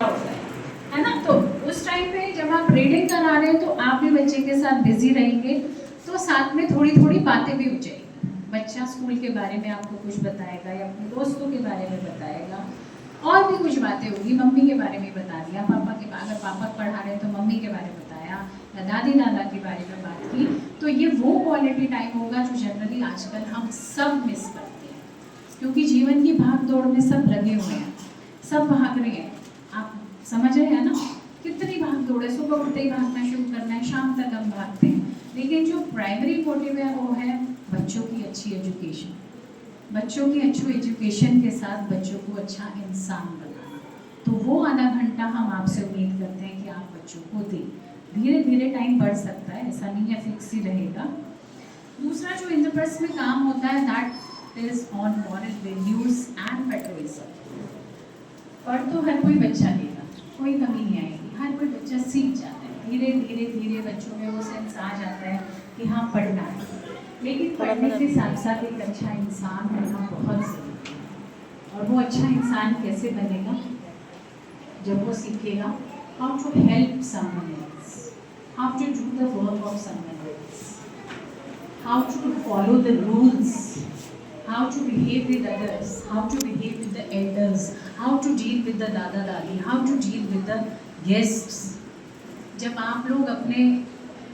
है ना। तो उस टाइम पे जब आप रीडिंग करा रहे हैं तो आप भी बच्चे के साथ बिजी रहेंगे, तो साथ में थोड़ी थोड़ी बातें भी हो जाएगी। बच्चा स्कूल के बारे में आपको कुछ बताएगा या अपने दोस्तों के बारे में बताएगा, और भी कुछ बातें होगी, मम्मी के बारे में बता दिया, पापा के, अगर पापा पढ़ा रहे हैं तो मम्मी के बारे में बताया, या दादी दादा के बारे में बात की। तो ये वो क्वालिटी टाइम होगा जो जनरली आजकल हम सब मिस करते हैं, क्योंकि जीवन की भाग दौड़ में सब लगे हुए हैं, सब भाग रहे हैं। आप समझ रहे हैं ना, कितनी भाग दौड़ है, सुबह उठते ही भागना शुरू करना है, शाम तक हम भागते हैं। लेकिन जो प्राइमरी मोटिव है वो है बच्चों की अच्छी एजुकेशन, बच्चों की अच्छी एजुकेशन के साथ बच्चों को अच्छा इंसान बनाना। तो वो आधा घंटा हम आपसे उम्मीद करते हैं कि आप बच्चों को दें। धीरे धीरे टाइम बढ़ सकता है, ऐसा नहीं है फिक्स ही रहेगा। दूसरा जो इंद्रप्रस्थ में काम होता है that is on moral values and patriotism. पढ़ तो हर कोई बच्चा लेगा, कोई कमी नहीं आएगी, हर कोई बच्चा सीख जाता है। धीरे धीरे धीरे बच्चों में वो सेंस आ जाता है कि हाँ पढ़ना है, लेकिन पढ़ने के साथ साथ एक अच्छा इंसान होना बहुत ज़रूरी है। और वो अच्छा इंसान कैसे बनेगा? जब वो सीखेगा how to help someone else, how to do the work of someone else, how to follow the rules, how to behave with others, how to behave with the elders, how to deal with the दादा दादी, how to deal with the guests। जब आप लोग अपने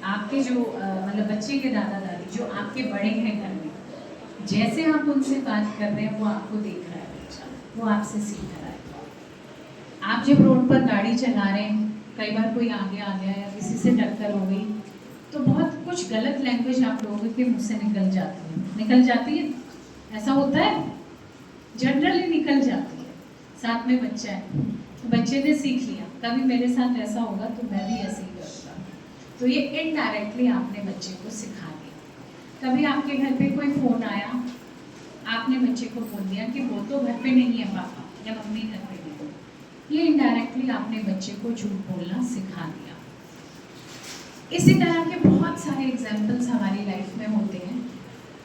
आपके जो मतलब बच्चे के दादा दादी जो आपके बड़े हैं घर में, जैसे आप उनसे बात कर रहे हैं वो आपको देख रहा है बच्चा, वो आपसे सीख रहा है। आप जब रोड पर गाड़ी चला रहे हैं, कई बार कोई आगे आ गया या किसी से टक्कर हो गई तो बहुत कुछ गलत लैंग्वेज आप लोगों के मुँह से निकल जाती है। ऐसा होता है, जनरली निकल जाती है। साथ में बच्चा है तो बच्चे ने सीख लिया, कभी मेरे साथ ऐसा होगा तो मैं भी ऐसे ही करूँगा। तो ये इनडायरेक्टली आपने बच्चे को सिखा दिया। कभी आपके घर पे कोई फ़ोन आया, आपने बच्चे को बोल दिया कि वो तो घर पे नहीं है पापा या मम्मी घर पे नहीं है। ये इनडायरेक्टली आपने बच्चे को झूठ बोलना सिखा दिया। इसी तरह के बहुत सारे एग्जाम्पल्स हमारी लाइफ में होते हैं।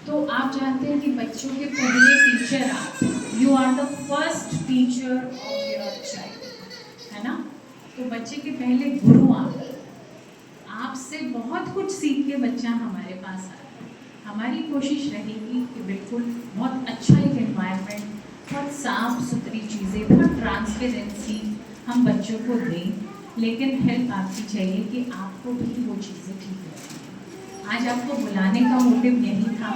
तो आप जानते हैं कि बच्चों के पहले टीचर आप, you are the first teacher of your child, है ना। तो बच्चे के पहले गुरु आप, आपसे बहुत कुछ सीख के बच्चा हमारे पास आता है। हमारी कोशिश रहेगी कि बिल्कुल बहुत अच्छा एक एनवायरनमेंट, बहुत साफ सुथरी चीज़ें, बहुत ट्रांसपेरेंसी हम बच्चों को दें, लेकिन हेल्प आपकी चाहिए कि आपको भी वो चीज़ें ठीक रखें। आज आपको बुलाने का मोटिव यही था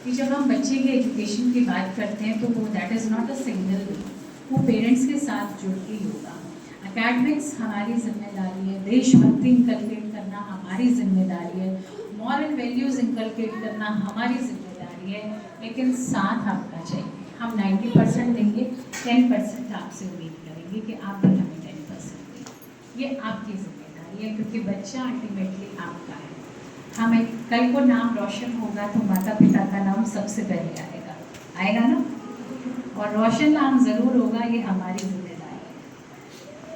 कि जब हम बच्चे के एजुकेशन की बात करते हैं तो वो that is not a single way, वो पेरेंट्स के साथ जुड़ के होगा। एकेडमिक्स हमारी जिम्मेदारी है, देशभक्ति इंकलकेट करना हमारी जिम्मेदारी है, मॉरल वैल्यूज़ इंकलकेट करना हमारी जिम्मेदारी है, लेकिन साथ आपका चाहिए। हम 90% देंगे, 10% आपसे उम्मीद करेंगे कि आप भी हमें 10% दें। ये आपकी जिम्मेदारी है, क्योंकि बच्चा अल्टीमेटली आपका है। हमें कल को नाम रोशन होगा तो माता पिता का नाम सबसे पहले आएगा ना, और रोशन नाम ज़रूर होगा, ये हमारी जिम्मेदारी है।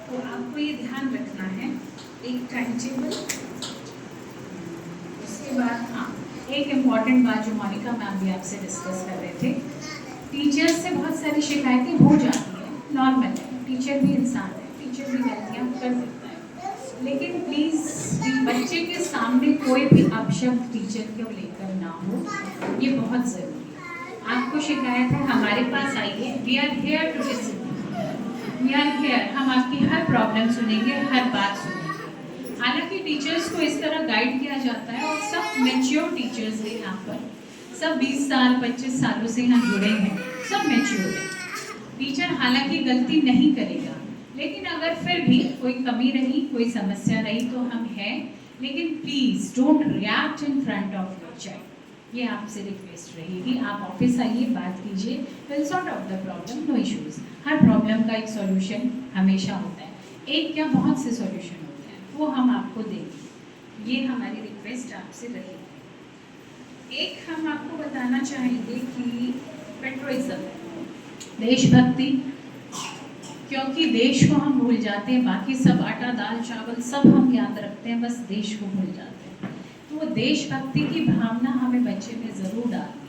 तो आपको ये ध्यान रखना है, एक टाइम टेबल। उसके बाद हाँ, एक इम्पॉर्टेंट बात जो मोनिका मैम भी आपसे डिस्कस कर रहे थे, टीचर्स से बहुत सारी शिकायतें हो जाती हैं, नॉर्मल है, टीचर भी इंसान है, टीचर भी गलतियाँ कर सकता है, लेकिन प्लीज़ बच्चे के सामने कोई भी अपशब्द टीचर को लेकर ना हो, ये बहुत ज़रूरी है। आपको शिकायत है, हमारे पास आइए, we are here to listen, we are here, हम आपकी हर प्रॉब्लम सुनेंगे, हर बात सुनेंगे। हालांकि टीचर्स को इस तरह गाइड किया जाता है, और सब मैच्योर टीचर्स हैं यहाँ पर, सब 20 साल 25 सालों से यहाँ जुड़े हैं, सब मैच्योर हैं। टीचर हालांकि गलती नहीं करेगा, लेकिन अगर फिर भी कोई कमी रही, कोई समस्या रही तो हम हैं, लेकिन please don't react in front of your child. ये आपसे रिक्वेस्ट रहेगी। आप ऑफिस आइए, बात कीजिए, will sort out the problem, no issues. हर प्रॉब्लम का एक सॉल्यूशन हमेशा होता है, एक क्या बहुत से सॉल्यूशन होते हैं, वो हम आपको देंगे। ये हमारी रिक्वेस्ट आपसे रहेगी। एक हम आपको बताना चाहेंगे कि पेट्रोइज्म, देशभक्ति, क्योंकि देश को हम भूल जाते हैं, बाकी सब आटा दाल चावल सब हम याद रखते हैं, बस देश को भूल जाते हैं। तो वो देशभक्ति की भावना हमें बच्चे में ज़रूर डालनी